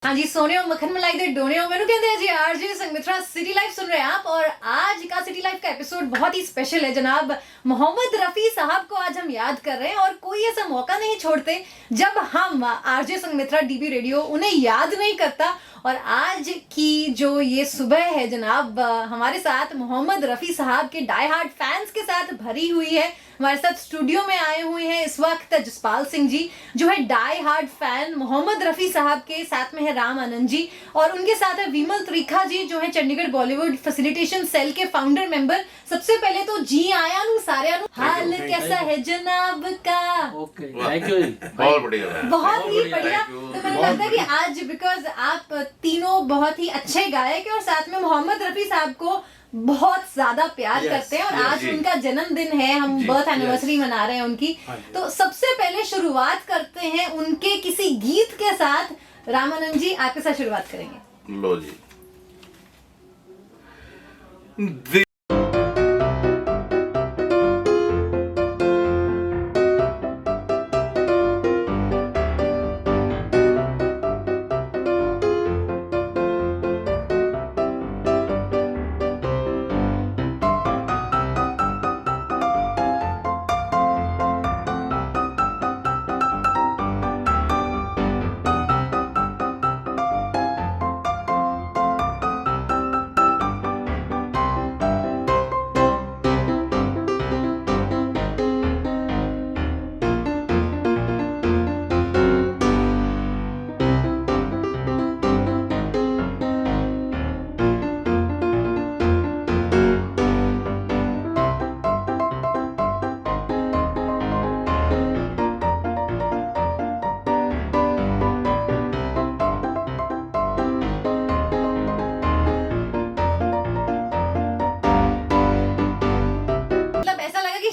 हाँ जी, सोने और मक्खन मलाई दे डोने हो मैनू कहते हैं जी आरजे संगमित्रा सिटी लाइफ सुन रहे हैं आप। और आज का सिटी लाइफ का एपिसोड बहुत ही स्पेशल है जनाब। मोहम्मद रफी साहब को आज हम याद कर रहे हैं और कोई ऐसा मौका नहीं छोड़ते जब हम आरजे संगमित्रा डीबी रेडियो उन्हें याद नहीं करता। और आज की जो ये सुबह है जनाब, हमारे साथ मोहम्मद रफी साहब के डाई हार्ड फैंस के साथ भरी हुई है। हमारे साथ स्टूडियो में आए हुए हैं इस वक्त जसपाल सिंह जी जो है die hard fan Mohammed Rafi Sahab के, साथ में है राम आनंद जी और उनके साथ है विमल त्रिखा जी जो है चंडीगढ़ बॉलीवुड फैसिलिटेशन सेल के फाउंडर मेंबर। सबसे पहले तो जी आया नु सारे हाल कैसा है जनाब का। Okay, thank you. बहुत बढ़िया, बहुत ही बढ़िया। तो मुझे लगता है कि आज बिकॉज आप तीनों बहुत ही अच्छे गायक हैं और साथ में मोहम्मद रफी साहब को बहुत ज्यादा प्यार करते हैं और आज उनका जन्मदिन है, हम बर्थ एनिवर्सरी मना रहे हैं उनकी। तो सबसे पहले शुरुआत करते हैं उनके किसी गीत के साथ। रामानंद जी आपके साथ शुरुआत करेंगे। लो जी।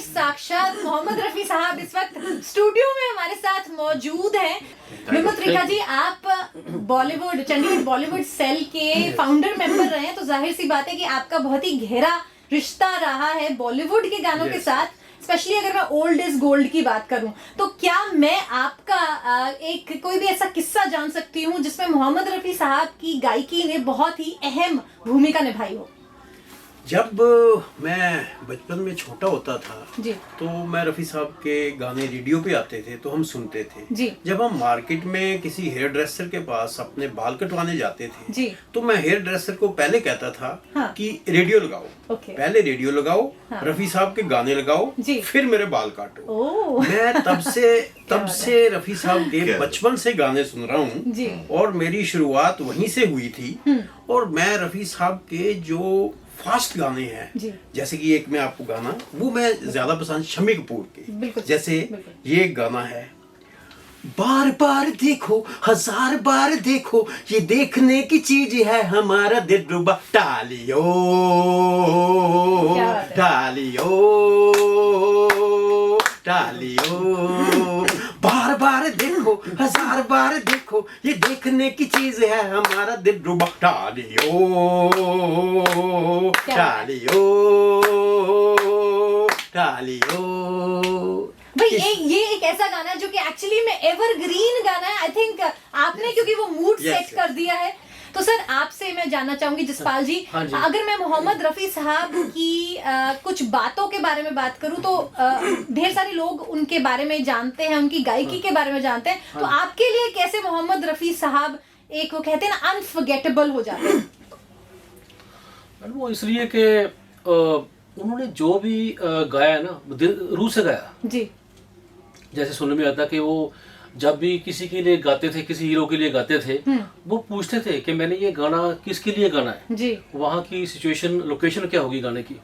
साक्षात मोहम्मद रफी साहब इस वक्त स्टूडियो में हमारे साथ मौजूद हैं। विमल त्रिखा जी, आप बॉलीवुड चंडीगढ़ बॉलीवुड सेल के फाउंडर मेंबर रहे हैं, तो जाहिर सी बात है कि आपका बहुत ही गहरा रिश्ता रहा है बॉलीवुड के गानों के साथ। स्पेशली अगर मैं ओल्ड इज गोल्ड की बात करूं तो क्या मैं आपका एक कोई भी ऐसा किस्सा जान सकती हूं जिसमें मोहम्मद रफी साहब की गायकी ने बहुत ही अहम भूमिका निभाई हो? जब मैं बचपन में छोटा होता था जी। तो मैं रफ़ी साहब के गाने रेडियो पे आते थे तो हम सुनते थे जी। जब हम मार्केट में किसी हेयर ड्रेसर के पास अपने बाल कटवाने जाते थे जी। तो मैं हेयर ड्रेसर को पहले कहता था कि रेडियो लगाओ, पहले रेडियो लगाओ, रफ़ी साहब के गाने लगाओ, फिर मेरे बाल काटो। मैं तब से रफ़ी साहब के बचपन से गाने सुन रहा हूँ और मेरी शुरुआत वहीं से हुई थी। और मैं रफ़ी साहब के जो फास्ट गाने हैं, जैसे कि एक मैं आपको गाना वो मैं ज्यादा पसंद शम्मी कपूर के, जैसे ये गाना है, बार बार देखो हजार बार देखो ये देखने की चीज है हमारा दिलरुबा, टालियो टालियो टालियो, बार बार देखो हजार बार देखो ये देखने की चीज है हमारा दिलरुबा, टालियो टालियो टालियो। भाई ये एक ऐसा गाना है जो कि एक्चुअली में एवरग्रीन गाना है। आई थिंक आपने क्योंकि वो मूड सेट कर दिया है। तो सर आपसे मैं जानना चाहूंगी जसपाल जी, अगर मैं मोहम्मद रफी साहब की कुछ बातों के बारे में बात करूं तो ढेर सारे लोग उनके बारे में जानते हैं, उनकी गायकी के बारे में जानते हैं। तो आपके लिए कैसे मोहम्मद रफी साहब एक वो कहते हैं ना अनफॉरगेटेबल हो जाते हैं? वो इसलिए कि उन्होंने जो भी गाया ना रूह से गाया जी। जैसे सुनने में आता कि वो जब भी किसी के लिए गाते थे, किसी हीरो के लिए गाते थे, वो पूछते थे कि मैंने ये गाना किसके लिए गाना है जी, वहाँ की सिचुएशन लोकेशन क्या होगी गाने की,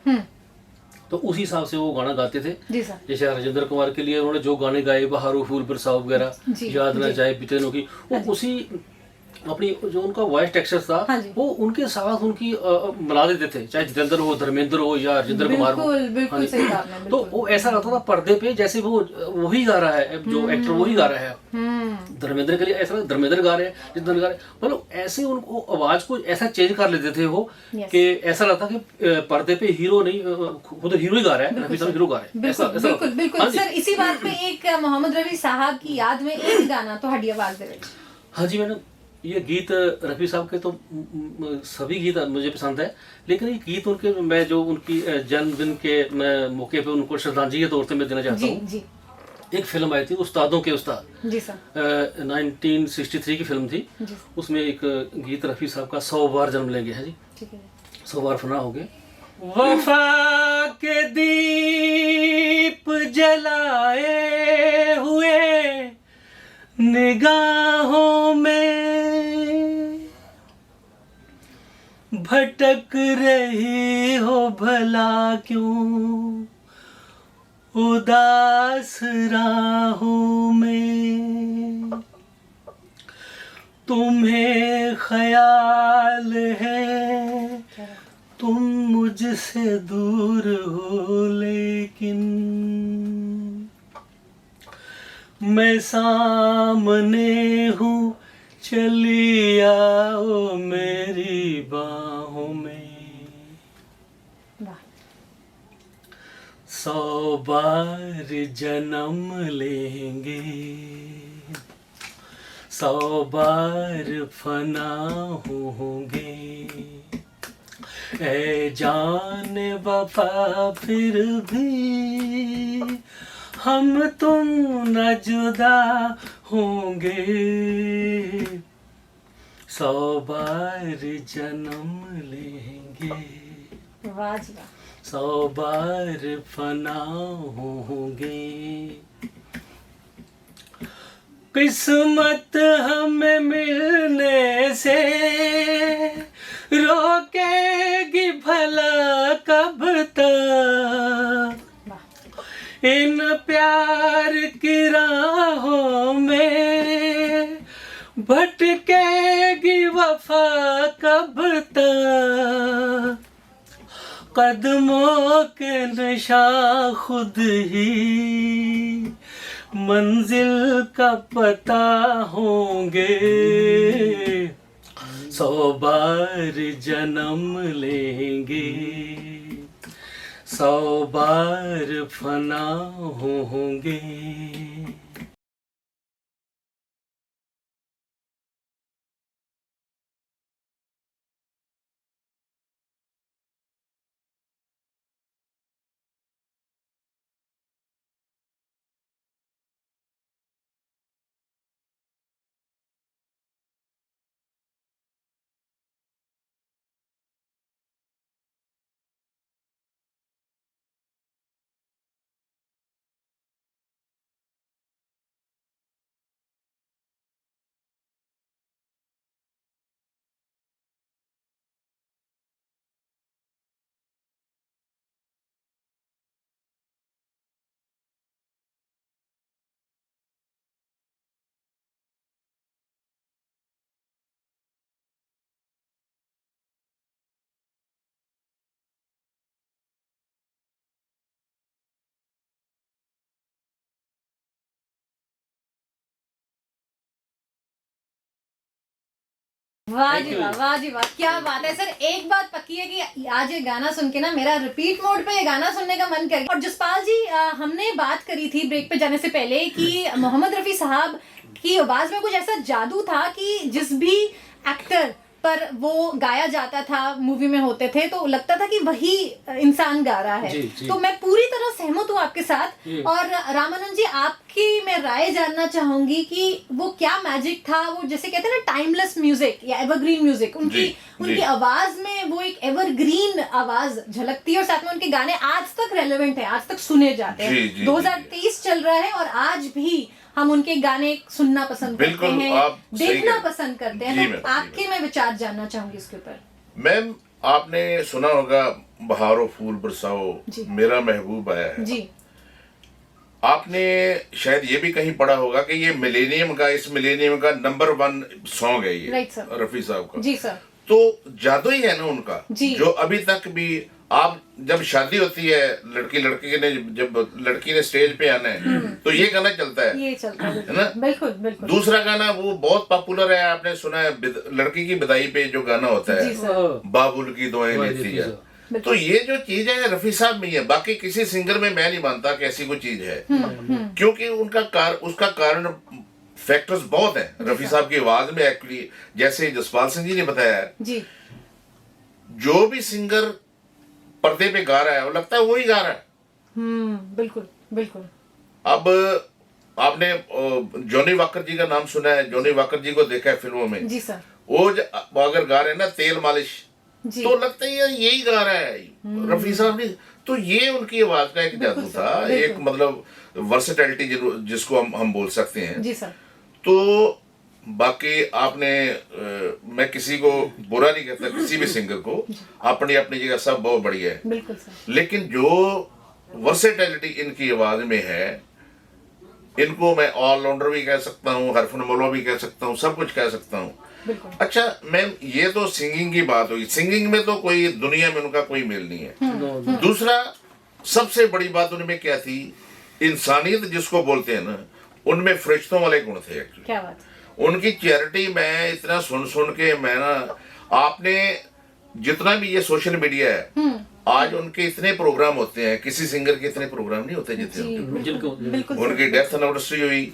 तो उसी हिसाब से वो गाना गाते थे जी। जैसे राजेंद्र कुमार के लिए उन्होंने जो गाने गाए बहारो फूल बरसाओ वगैरह, याद ना जाए बिचनों की, वो उसी अपनी जो उनका वॉइस टेक्सचर था वो उनके साथ उनकी मिला देते थे, चाहे जितेंद्र हो, धर्मेंद्र हो या राजेंद्र कुमार हो। बिल्कुल सही कहा। तो वो ऐसा लगता था पर्दे पे जैसे वो वही गा रहा है, जो एक्टर वही गा रहा है। धर्मेंद्र के लिए ऐसा धर्मेंद्र गा रहे हैं, जितेंद्र गा रहे हैं, मतलब ऐसे उनको आवाज को ऐसा चेंज कर लेते थे वो कि ऐसा लगता कि पर्दे पे हीरो नहीं, खुद हीरो ही गा रहा है, रफी साहब हीरो गा रहे हैं। बिल्कुल बिल्कुल सर, इसी बात पे एक मोहम्मद रफी साहब की याद में एक गाना तो हड्डी आवाज दे। हाँ जी, मैंने ये गीत रफ़ी साहब के तो सभी गीत मुझे पसंद है, लेकिन ये गीत उनके मैं जो उनकी जन्मदिन के मौके पे उनको श्रद्धांजलि के तौर पे मैं देना चाहता हूँ। एक फिल्म आई थी उस्तादों के उस्ताद जी सर, 1963 की फिल्म थी। उसमें एक गीत रफ़ी साहब का 100 बार जन्म लेंगे है जी, 100 बार फना हो गए। वफा के दीप जलाए हुए निगाहों में भटक रही हो भला क्यों उदास राहों में, तुम्हें ख्याल है तुम मुझसे दूर हो लेकिन मैं सामने हूँ, चली आओ मेरी बाहों में। 100 बार जन्म लेंगे, 100 बार फना होंगे, ऐ जान वफा फिर भी हम तुम न जुदा होंगे। 100 बार जन्म लेंगे, 100 बार फना होंगे। किस्मत हमें मिलने से रोकेगी भला कब तक, इन प्यार की राहों में भटकेगी वफा कब तक, कदमों के नशा खुद ही मंजिल का पता होंगे। 100 बार जन्म लेंगे, 100 बार फना होंगे। वाह जी वाह, वाह जी वाह, क्या बात है सर। एक बात पक्की है कि आज ये गाना सुन के ना मेरा रिपीट मोड पे ये गाना सुनने का मन कर गया। और जसपाल जी, हमने बात करी थी ब्रेक पे जाने से पहले कि मोहम्मद रफी साहब की आवाज में कुछ ऐसा जादू था कि जिस भी एक्टर पर वो गाया जाता था मूवी में होते थे तो लगता था कि वही इंसान गा रहा है। जी। तो मैं पूरी तरह सहमत हूँ आपके साथ। और रामानंद जी, आपकी मैं राय जानना चाहूंगी कि वो क्या मैजिक था, वो जैसे कहते हैं ना टाइमलेस म्यूजिक या एवरग्रीन म्यूजिक, उनकी आवाज में वो एक एवरग्रीन आवाज झलकती है और साथ में उनके गाने आज तक रेलेवेंट है, आज तक सुने जाते हैं। 2023 चल रहा है और आज भी हम उनके गाने सुनना पसंद करते हैं, देखना पसंद करते हैं। तो आपके मैं विचार जानना चाहूंगी इसके ऊपर। मैम, आपने सुना होगा बहारो फूल बरसाओ मेरा महबूब आया है जी। आपने शायद ये भी कहीं पढ़ा होगा कि ये इस मिलेनियम का नंबर 1 सॉन्ग है ये, राइट सर, रफी साहब का। जी सर। तो जादू ही है ना उनका, जो अभी तक भी आप जब शादी होती है जब लड़की ने स्टेज पे आना है तो ये गाना चलता है ना। बिल्कुल बिल्कुल। दूसरा गाना वो बहुत पॉपुलर है, आपने सुना है, लड़की की बधाई पे जो गाना होता है, बाबुल की दुआएं लेती है। तो ये जो चीज है रफी साहब में है, बाकी किसी सिंगर में मैं नहीं मानता कि ऐसी कोई चीज है, क्योंकि उसका कारण फैक्टर्स बहुत हैं रफी साहब की आवाज में एक्चुअली। जैसे जसपाल सिंह जी ने बताया जी, जो भी सिंगर पर्दे पे गा रहा है वो लगता है वही गा रहा है। बिल्कुल बिल्कुल। अब आपने जॉनी वॉकर जी का नाम सुना है, जॉनी वॉकर जी को देखा है फिल्मों में। जी सर। वो अगर गा रहे हैं ना तेल मालिश, जी। तो लगता है यार यही गा रहा है रफी साहब ने। तो ये उनकी आवाज का एक जादू था, एक मतलब वर्सेटैलिटी जिसको हम बोल सकते हैं। जी सर। तो बाकी आपने मैं किसी को बुरा नहीं कहता, किसी भी सिंगर को, अपनी अपनी जगह सब बहुत बढ़िया है। बिल्कुल सर। लेकिन जो वर्सेटैलिटी इनकी आवाज में है, इनको मैं ऑलराउंडर भी कह सकता हूँ, हरफनमौला भी कह सकता हूँ, सब कुछ कह सकता हूँ। अच्छा मैम, ये तो सिंगिंग की बात हुई। सिंगिंग में तो कोई दुनिया में उनका कोई मेल नहीं है। दूसरा सबसे बड़ी बात उनमें क्या थी, इंसानियत जिसको बोलते हैं ना, उनमें फरिश्तों वाले गुण थे एक्चुअली। क्या बात। उनकी चैरिटी मैं इतना सुन के मैं ना, आपने जितना भी ये सोशल मीडिया है, आज उनके इतने प्रोग्राम होते हैं, किसी सिंगर के इतने प्रोग्राम नहीं होते जितने उनकी डेथ एनिवर्सरी हुई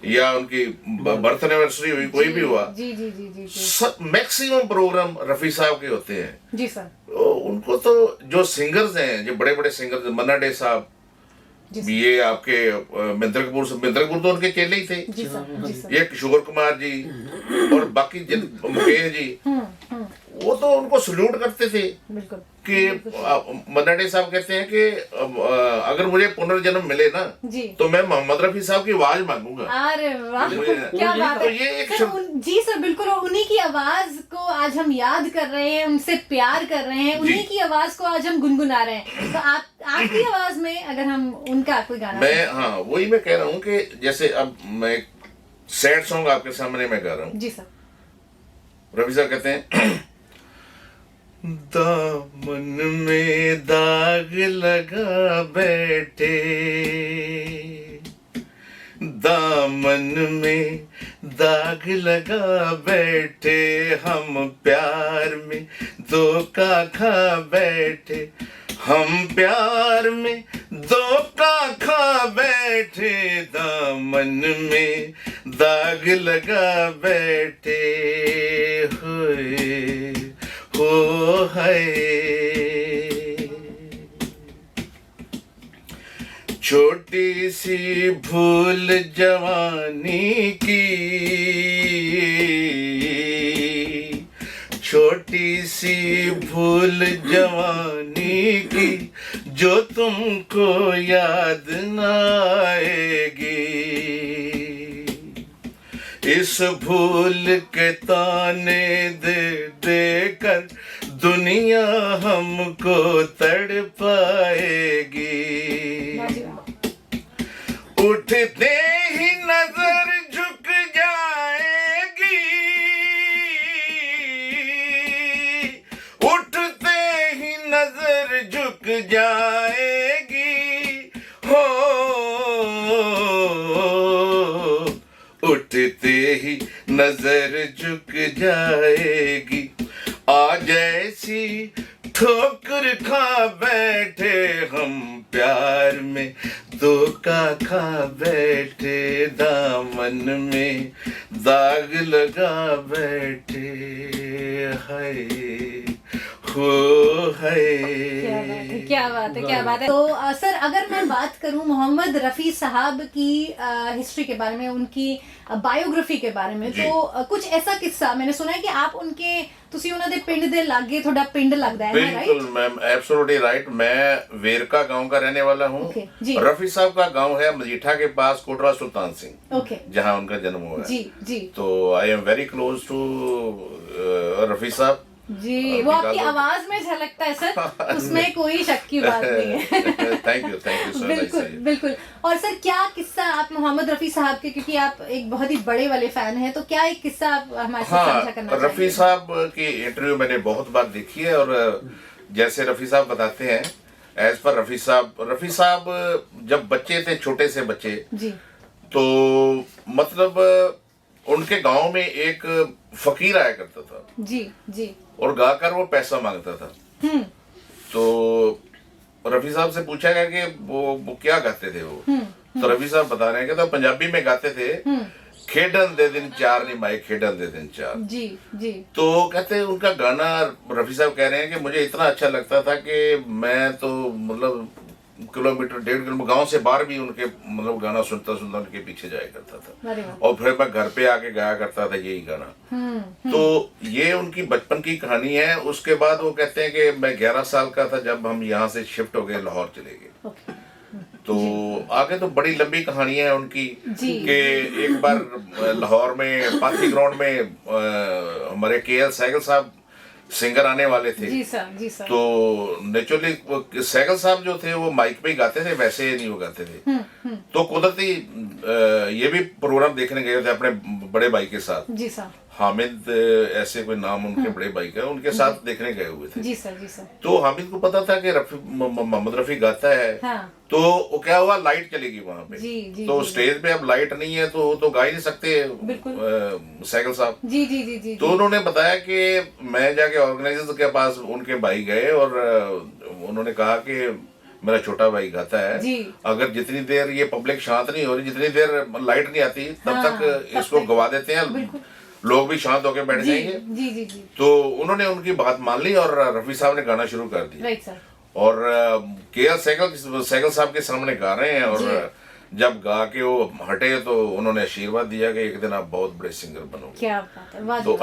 या उनकी बर्थ एनिवर्सरी हुई, कोई भी हुआ, जी जी जी जी सब मैक्सिमम प्रोग्राम रफी साहब के होते हैं। जी सर। उनको तो जो सिंगर्स हैं, जो बड़े बड़े सिंगर्स, मन्ना डे साहब, ये आपके महेंद्र कपूर तो उनके चेले ही थे। जी सर, जी सर। ये किशोर कुमार जी और बाकी मुकेश जी, वो तो उनको सल्यूट करते थे। बिल्कुल। कि मन्ना डे साहब कहते हैं कि अगर मुझे पुनर्जन्म मिले ना, तो मैं मोहम्मद रफी साहब की आवाज मांगूंगा। अरे वाह, क्या बात तो है। ये एक जी सर, बिल्कुल। और उन्हीं की आवाज को आज हम याद कर रहे हैं, उनसे प्यार कर रहे हैं, उन्हीं की आवाज को आज हम गुनगुना रहे हैं। तो आपकी आवाज में अगर हम उनका कोई गाना, मैं हाँ वही मैं कह रहा हूँ कि जैसे अब मैं सैड सॉन्ग आपके सामने मैं गा रहा हूँ। जी सर। रफी साहब कहते हैं, दामन में दाग लगा बैठे, दामन में दाग लगा बैठे, हम प्यार में धोखा खा बैठे, हम प्यार में धोखा खा बैठे, दामन में दाग लगा बैठे, होए हो है। छोटी सी भूल जवानी की, छोटी सी भूल जवानी की, जो तुमको याद न आएगी, इस भूल के ताने दे दे कर दुनिया हमको तड़पाएगी, उठते ही नजर झुक जाएगी, उठते ही नजर झुक जाएगी, हो उठते ही नजर झुक जाएगी, आज ऐसी ठोकर खा बैठे, हम प्यार में धोखा खा बैठे, दामन में दाग लगा बैठे, हाय हो है। क्या बात है, क्या बात है। तो सर, अगर मैं बात करूं मोहम्मद रफी साहब की हिस्ट्री के बारे में, उनकी बायोग्राफी के बारे में, तो कुछ ऐसा किस्सा मैंने सुना है कि आप उनके ਤੁਸੀਂ ਉਹਨਾਂ ਦੇ ਪਿੰਡ ਦੇ ਲਾਗੇ, ਤੁਹਾਡਾ ਪਿੰਡ लगता है, बिल्कुल मैम, एब्सोल्युटली राइट। मैं वेरका गांव का रहने वाला हूँ। रफी साहब का गांव है मजीठा के पास, कोटरा सुल्तान सिंह, जहाँ उनका जन्म हुआ है। जी जी। तो I am very close to Rafi Sahab ji. वो आपकी आवाज में झलकता है सर, उसमें कोई शक की बात नहीं है। Thank you so much. बिल्कुल बिल्कुल। और सर, क्या किस्सा आप मोहम्मद रफी साहब के, क्योंकि आप एक बहुत ही बड़े वाले फैन हैं, तो क्या एक किस्सा आप हमारे साथ साझा करना चाहेंगे? रफी साहब की इंटरव्यू मैंने बहुत बार देखी है, और जैसे रफी साहब बताते हैं, एज पर रफी साहब जब बच्चे थे, छोटे से बच्चे जी, तो मतलब उनके गांव में एक फकीर आया करता था जी जी, और गाकर वो पैसा मांगता था। तो रफी साहब से पूछा गया कि वो क्या गाते थे वो, तो रफी साहब बता रहे हैं कि तो पंजाबी में गाते थे खेडन दे दिन चार नहीं माए, खेडन दे दिन चार। जी जी। तो कहते हैं उनका गाना, रफी साहब कह रहे हैं कि मुझे इतना अच्छा लगता था कि मैं तो मतलब किलोमीटर 1.5 किलोमीटर गांव से बाहर भी उनके मतलब गाना सुनता सुनता उनके पीछे जाया करता था, और फिर मैं घर पे आके गाया करता था यही गाना। तो ये उनकी बचपन की कहानी है। उसके बाद वो कहते हैं कि मैं 11 साल का था जब हम यहाँ से शिफ्ट हो गए, लाहौर चले गए। तो आगे तो बड़ी लंबी कहानी है उनकी कि एक बार लाहौर में पाथी ग्राउंड में हमारे KL सहगल साहब सिंगर आने वाले थे। जी सर, जी सर। तो नेचुरली सहगल साहब जो थे वो माइक पे ही गाते थे, वैसे नहीं वो गाते थे। तो कुदरती ये भी प्रोग्राम देखने गए थे अपने बड़े भाई के साथ। जी सर। हामिद ऐसे कोई नाम उनके बड़े भाई का, उनके साथ देखने गए हुए थे। जी सर, जी सर। तो हामिद को पता था कि मोहम्मद रफी गाता है। हाँ। तो वो क्या हुआ, लाइट चलेगी वहां पे। जी, जी, तो जी, स्टेज पे अब लाइट नहीं है तो गा ही नहीं सकते सहगल साहब। जी जी जी जी। तो उन्होंने बताया कि मैं जाके ऑर्गेनाइजर के पास उनके भाई गए और उन्होंने कहा कि मेरा छोटा भाई गाता है, अगर जितनी देर ये पब्लिक शांत नहीं हो रही, जितनी देर लाइट नहीं आती तब तक इसको गवा देते हैं, लोग भी शांत होकर बैठ जाएंगे। जी जी जी। तो उन्होंने उनकी बात मान ली और रफी साहब ने गाना शुरू कर दिया। Right sir. और KL सहगल साहब के सामने गा रहे हैं, और जब गा के वो हटे तो उन्होंने आशीर्वाद दिया कि एक दिन आप बहुत बड़े सिंगर बनोगे। क्या बात है, वाह। तो